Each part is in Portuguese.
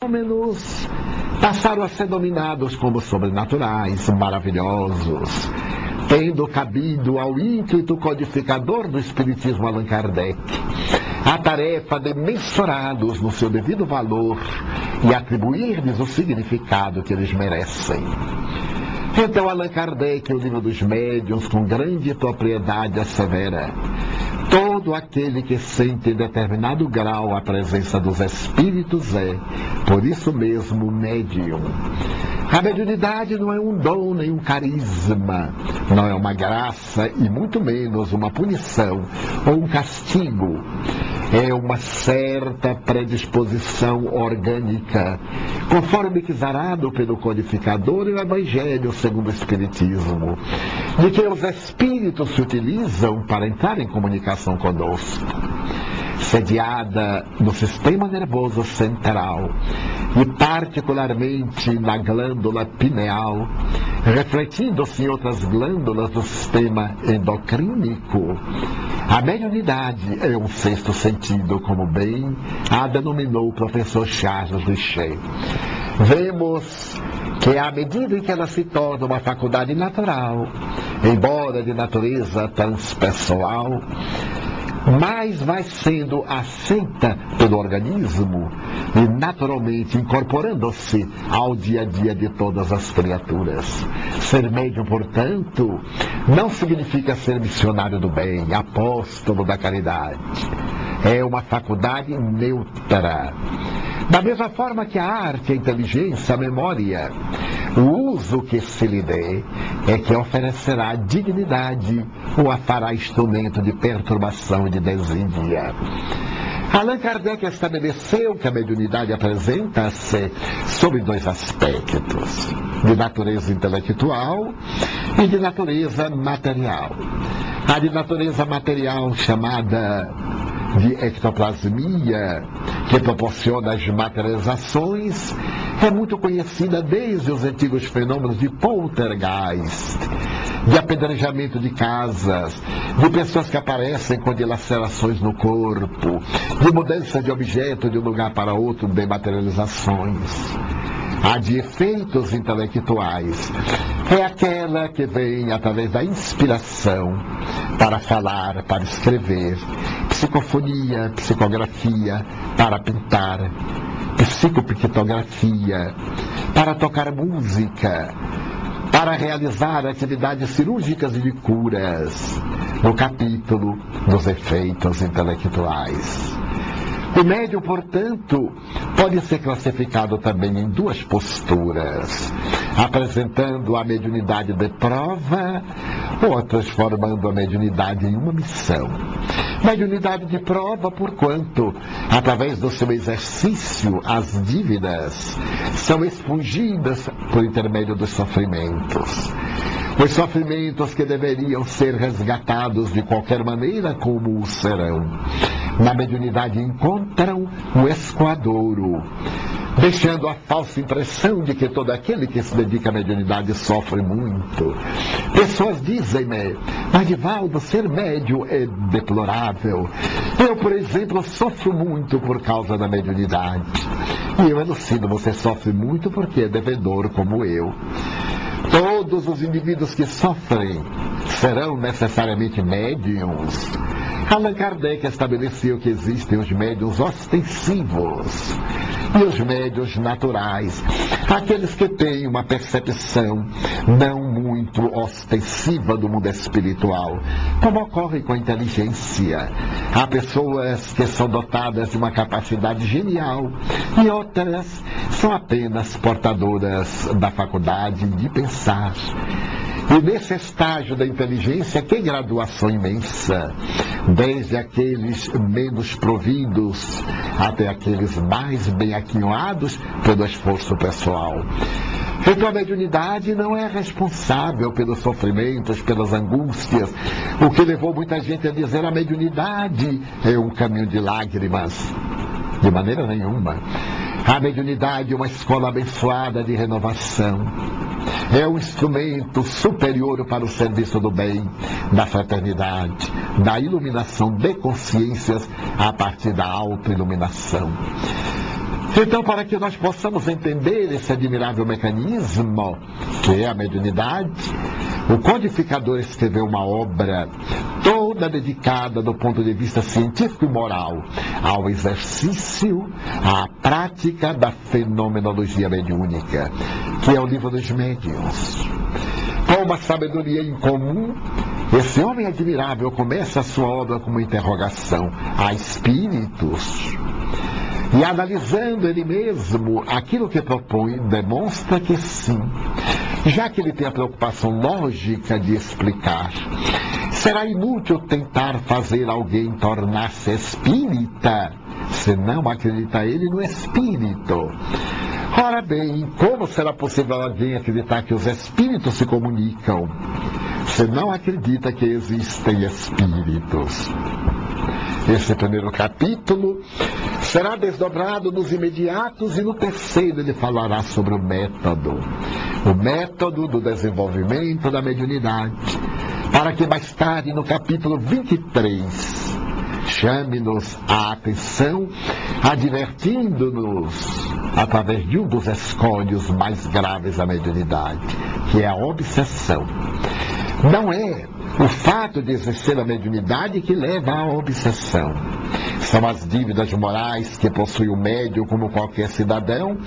fenômenos passaram a ser dominados como sobrenaturais, maravilhosos, tendo cabido ao ínclito codificador do Espiritismo Allan Kardec a tarefa de mensurá-los no seu devido valor e atribuir-lhes o significado que eles merecem. Então Allan Kardec, o Livro dos Médiuns, com grande propriedade assevera: todo aquele que sente em determinado grau a presença dos espíritos é, por isso mesmo, médium. A mediunidade não é um dom nem um carisma, não é uma graça e muito menos uma punição ou um castigo. É uma certa predisposição orgânica, conforme quisarado pelo codificador e o Evangelho segundo o Espiritismo, de que os espíritos se utilizam para entrar em comunicação conosco. Sediada no sistema nervoso central e particularmente na glândula pineal, refletindo-se em outras glândulas do sistema endocrínico, a mediunidade é um sexto sentido, como bem a denominou o professor Charles Richet. Vemos que à medida em que ela se torna uma faculdade natural, embora de natureza transpessoal, mais vai sendo aceita pelo organismo e naturalmente incorporando-se ao dia a dia de todas as criaturas. Ser médium, portanto, não significa ser missionário do bem, apóstolo da caridade. É uma faculdade neutra. Da mesma forma que a arte, a inteligência, a memória, o uso que se lhe dê é que oferecerá dignidade ou a fará instrumento de perturbação e de desídia. Allan Kardec estabeleceu que a mediunidade apresenta-se sob dois aspectos: de natureza intelectual e de natureza material. A de natureza material, chamada de ectoplasmia, que proporciona as materializações, é muito conhecida desde os antigos fenômenos de poltergeist, de apedrejamento de casas, de pessoas que aparecem com dilacerações no corpo, de mudança de objeto de um lugar para outro, de materializações. A de efeitos intelectuais é aquela que vem através da inspiração para falar, para escrever, psicofonia, psicografia, para pintar, psicopictografia, para tocar música, para realizar atividades cirúrgicas e de curas, no capítulo dos efeitos intelectuais. O médium, portanto, pode ser classificado também em duas posturas, apresentando a mediunidade de prova ou transformando a mediunidade em uma missão. Mediunidade de prova, porquanto, através do seu exercício, as dívidas são expungidas por intermédio dos sofrimentos. Os sofrimentos que deveriam ser resgatados de qualquer maneira, como o serão. Na mediunidade encontram o escoadouro, deixando a falsa impressão de que todo aquele que se dedica à mediunidade sofre muito. Pessoas dizem-me: mas Divaldo, ser médium é deplorável. Eu, por exemplo, sofro muito por causa da mediunidade. E eu elucido: você sofre muito porque é devedor como eu. Todos os indivíduos que sofrem serão necessariamente médiums. Allan Kardec estabeleceu que existem os médiuns ostensivos e os médiuns naturais, aqueles que têm uma percepção não muito ostensiva do mundo espiritual, como ocorre com a inteligência. Há pessoas que são dotadas de uma capacidade genial e outras são apenas portadoras da faculdade de pensar. E nesse estágio da inteligência tem graduação imensa, desde aqueles menos providos até aqueles mais bem aquinhoados pelo esforço pessoal. Então a mediunidade não é responsável pelos sofrimentos, pelas angústias, o que levou muita gente a dizer: a mediunidade é um caminho de lágrimas. De maneira nenhuma. A mediunidade é uma escola abençoada de renovação. É um instrumento superior para o serviço do bem, da fraternidade, da iluminação de consciências a partir da autoiluminação. Então, para que nós possamos entender esse admirável mecanismo, que é a mediunidade, o codificador escreveu uma obra toda dedicada, do ponto de vista científico e moral, ao exercício, à prática da fenomenologia mediúnica, que é o livro dos médiuns. Com uma sabedoria incomum, esse homem admirável começa a sua obra com uma interrogação: há espíritos? E analisando ele mesmo, aquilo que propõe demonstra que sim. Já que ele tem a preocupação lógica de explicar, será inútil tentar fazer alguém tornar-se espírita, se não acredita ele no espírito. Ora bem, como será possível alguém acreditar que os espíritos se comunicam, se não acredita que existem espíritos? Esse primeiro capítulo será desdobrado nos imediatos, e no terceiro ele falará sobre o método do desenvolvimento da mediunidade, para que mais tarde, no capítulo 23, chame-nos a atenção, advertindo-nos através de um dos escolhos mais graves da mediunidade, que é a obsessão. Não é o fato de exercer a mediunidade que leva à obsessão. São as dívidas morais que possui o médium, como qualquer cidadão,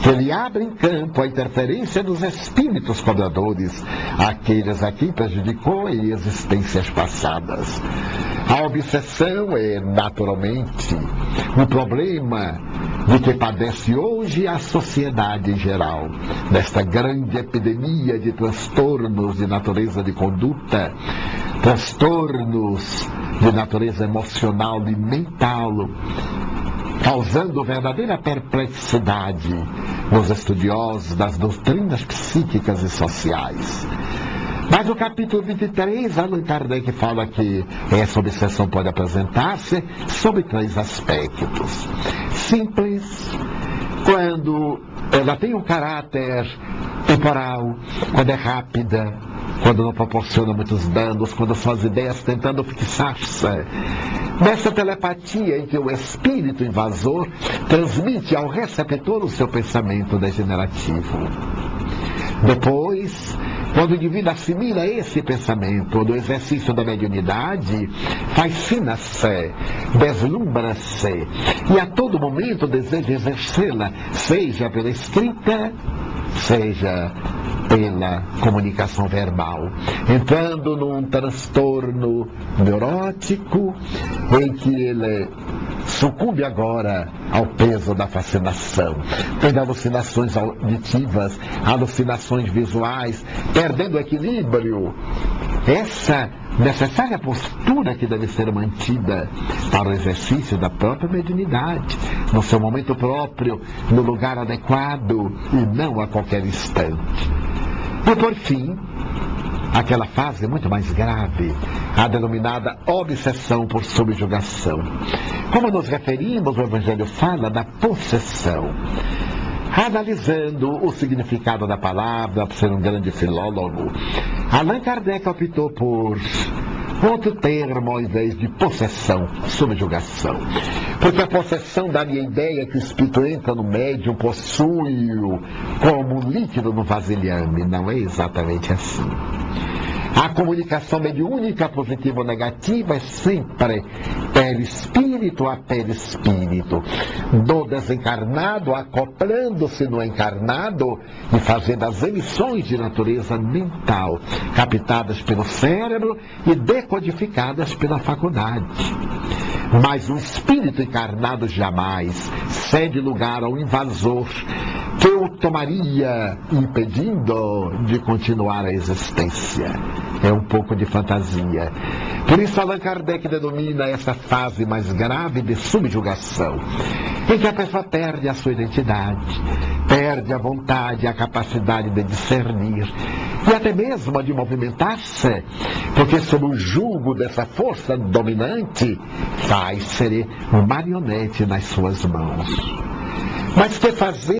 que ele abre em campo a interferência dos espíritos cobradores, aqueles a quem prejudicou em existências passadas. A obsessão é, naturalmente, um problema de que padece hoje a sociedade em geral, nesta grande epidemia de transtornos de natureza de conduta, transtornos de natureza emocional e mental, causando verdadeira perplexidade nos estudiosos das doutrinas psíquicas e sociais. Mas no capítulo 23, Allan Kardec fala que essa obsessão pode apresentar-se sob 3 aspectos. Simples, quando ela tem um caráter temporal, quando é rápida, quando não proporciona muitos danos, quando são as ideias tentando fixar-se nessa telepatia em que o espírito invasor transmite ao receptor o seu pensamento degenerativo. Depois, quando o indivíduo assimila esse pensamento do exercício da mediunidade, fascina-se, deslumbra-se e a todo momento deseja exercê-la, seja pela escrita, seja pela comunicação verbal, entrando num transtorno neurótico em que ele sucumbe agora ao peso da fascinação, tendo alucinações auditivas, alucinações visuais, perdendo o equilíbrio. Essa necessária postura que deve ser mantida para o exercício da própria mediunidade, no seu momento próprio, no lugar adequado e não a qualquer instante. E por fim, aquela fase muito mais grave, a denominada obsessão por subjugação. Como nos referimos, o Evangelho fala da possessão. Analisando o significado da palavra, por ser um grande filólogo, Allan Kardec optou por outro termo ao invés de possessão, subjugação. Porque a possessão dá-lhe a ideia que o espírito entra no médium, possui-o como um líquido no vasilhame. Não é exatamente assim. A comunicação mediúnica, positiva ou negativa, é sempre perispírito a perispírito, do desencarnado acoplando-se no encarnado e fazendo as emissões de natureza mental, captadas pelo cérebro e decodificadas pela faculdade. Mas o espírito encarnado jamais cede lugar ao invasor que o tomaria, impedindo de continuar a existência. É um pouco de fantasia. Por isso Allan Kardec denomina essa fase mais grave de subjugação, em que a pessoa perde a sua identidade, perde a vontade, a capacidade de discernir e até mesmo a de movimentar-se, porque sob o jugo dessa força dominante faz-se um marionete nas suas mãos. Mas que fazer